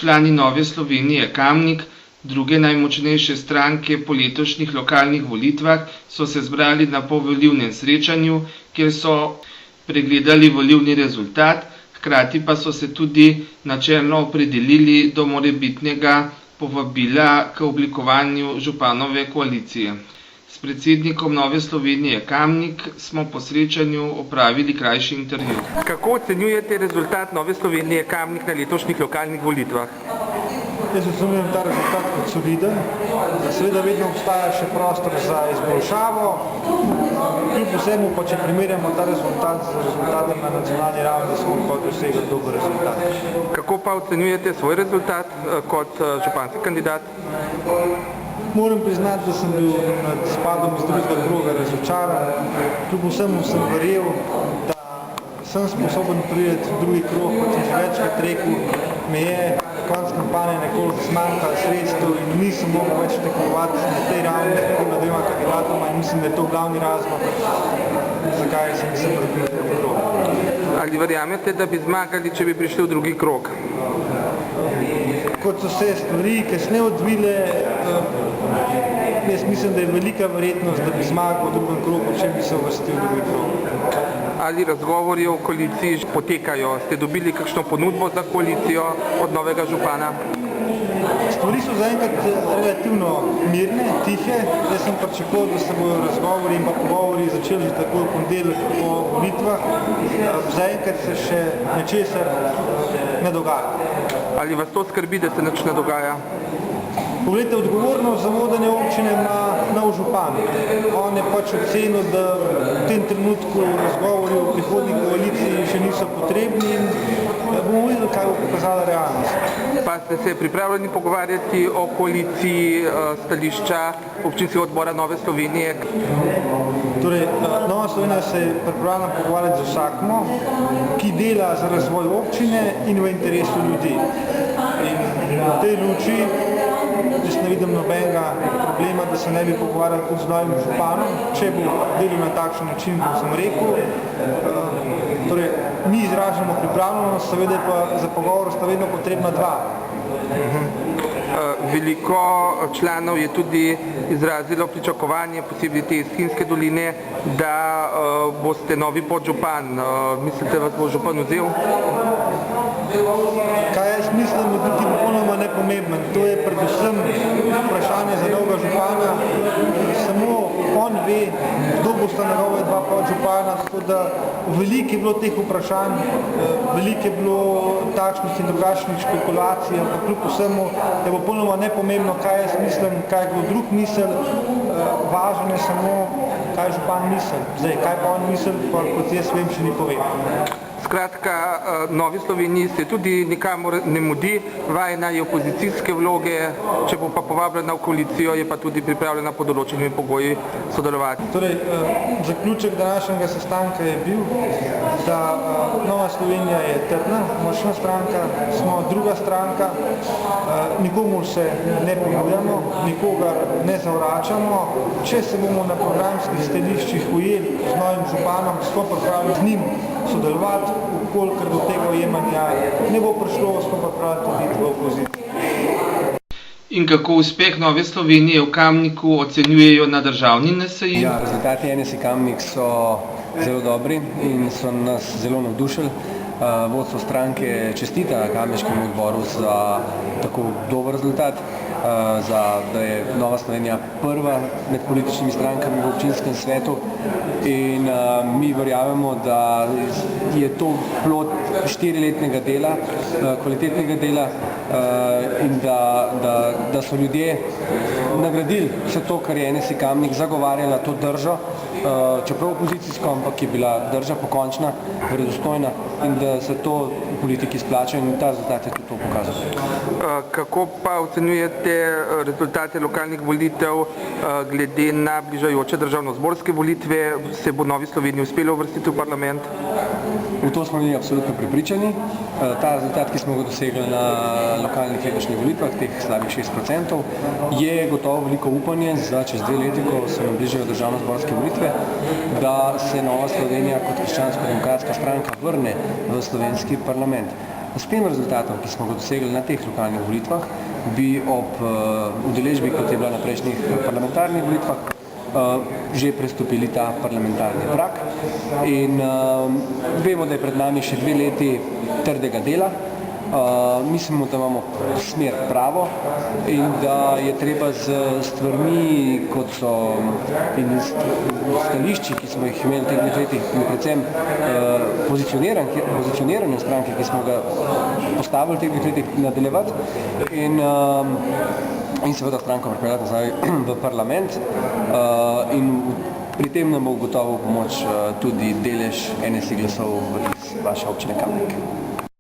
Člani Nove Slovenije Kamnik, druge najmočnejše stranke po letošnjih lokalnih volitvah, so se zbrali na povolilnem srečanju, kjer so pregledali volilni rezultat, hkrati pa so se tudi načelno opredelili do morebitnega povabila k oblikovanju županove koalicije. S predsednikom Nove Slovenije Kamnik smo po srečanju opravili krajši intervju. Kako ocenjujete rezultat Nove Slovenije Kamnik na letošnjih lokalnih volitvah? Jaz ocenjujem ta rezultat kot soliden. Seveda vedno obstaja še prostor za izboljšavo. Kljub vsemu pa, če primerjamo ta rezultat z rezultatom na nacionalni ravni, smo pa dosegli dober rezultat. Kako pa ocenjujete svoj rezultat kot županski kandidat? Moram priznati, da sem bil nad spadom iz drugega kroga razočaran. Kljub vsemu sem verjel, da sem sposoben priti v drugi krog, kot sem že večkrat rekel, me je konec kampanje nekoliko zmanjkalo sredstev in nisem mogel več tekmovati na tej ravni s prvima dvema kandidatoma in mislim, da je to glavni razlog, zakaj sem se prebil v drugi krog. Ali verjamete, da bi zmagali, če bi prišli v drugi krog? Kot so se stvari kasneje odvile, jaz mislim, da je velika verjetnost, da bi zmagal v drugem krogu, če bi se uvrstil v drugi krog. Ali razgovori o koaliciji potekajo? Ste dobili kakšno ponudbo za koalicijo od novega župana? Stvari so zaenkrat relativno mirne, tihe. Jaz sem pričakoval, da se bodo razgovori in pa pogovori začeli že takoj v ponedeljek po volitvah. Zaenkrat se še ničesar ne dogaja. Ali vas to skrbi, da se nič ne dogaja? Poglejte, odgovornost za vodenje občine ima nov župan. On je pač ocenil, da v tem trenutku razgovori o prihodnji koaliciji še niso potrebni in bomo videli, kaj bo pokazala realnost. Pa ste se pripravljeni pogovarjati o koaliciji stališča občinskega odbora Nove Slovenije? Torej, Nova Slovenija se je pripravljena pogovarjati z vsakmo, ki dela za razvoj občine in v interesu ljudi. In v tej luči jaz ne vidim nobenega problema, da se ne bi pogovarjali tudi z novim županom, če bo delal na takšen način, kot sem rekel. Torej, mi izražamo pripravljenost, seveda pa za pogovor sta vedno potrebna dva. Veliko članov je tudi izrazilo pričakovanje, posebej te iz Hinske doline, da boste novi podžupan. Mislite, da vas bo župan vzel? Kaj jaz mislim, da biti popolnoma nepomemben. To je predvsem vprašanje za novega župana. Samo on ve, kdo bosta njegove dva podžupana, tako da veliko je bilo teh vprašanj, veliko je bilo takšnih in drugačnih špekulacij, ampak kljub vsemu je popolnoma nepomembno, kaj jaz mislim, kaj kdo drug misel. Važno je samo, kaj župan misel. Zdaj, kaj pa on misel, pa kot jaz vem, še ni povedal. Skratka, Novi Sloveniji se tudi nikamor ne mudi, vajena je opozicijske vloge, če bo pa povabljena v koalicijo, je pa tudi pripravljena pod določenimi pogoji sodelovati. Torej, zaključek današnjega sestanka je bil, da Nova Slovenija je trdna, močna stranka, smo druga stranka, nikomu se ne ponujamo, nikogar ne zavračamo. Če se bomo na programskih stališčih ujeli z novim županom, smo pripravljeni z njim sodelovati, kolikor do tega ujemanja ne bo prišlo, smo pripravljeni tudi v opoziciji. In kako uspeh Nove Slovenije v Kamniku ocenjujejo na državni NSI? Ja, rezultati NSI Kamnik so zelo dobri in so nas zelo navdušili. Vodstvo stranke čestita kamniškemu odboru za tako dober rezultat, da je Nova Slovenija prva med političnimi strankami v občinskem svetu in mi verjamemo, da je to plod 4-letnega dela, kvalitetnega dela in da so ljudje nagradili vse to, kar je NSI Kamnik zagovarjala, to držo, čeprav opozicijsko, ampak je bila drža pokončna, verodostojna in da se to v politiki splača in ta rezultat je tudi to pokazal. Kako pa ocenjujete rezultate lokalnih volitev glede na bližajoče državnozborske volitve? Se bo Novi Sloveniji uspelo uvrstiti v parlament? V to smo bili absolutno prepričani. Ta rezultat, ki smo ga dosegli na lokalnih letošnjih volitvah, teh slabih 6%, je gotovo veliko upanje za čez 2 leti, ko se nam bližajo državnozborske volitve, da se Nova Slovenija kot krščansko-demokratska stranka vrne v slovenski parlament. S tem rezultatom, ki smo ga dosegli na teh lokalnih volitvah, bi ob udeležbi, kot je bila na prejšnjih parlamentarnih volitvah, že prestopili ta parlamentarni prag in vemo, da je pred nami še 2 leti trdega dela. Mislimo, da imamo smer pravo in da je treba z stvarmi, kot so in stališči, ki smo jih imeli v teh 2 letih, in predvsem pozicioniranje stranke, ki smo ga postavili v teh 2 letih, nadaljevati in seveda stranko pripeljati nazaj v parlament in pri tem nam bo gotovo pomoč tudi delež NSI glasov iz vaše občine Kamnik.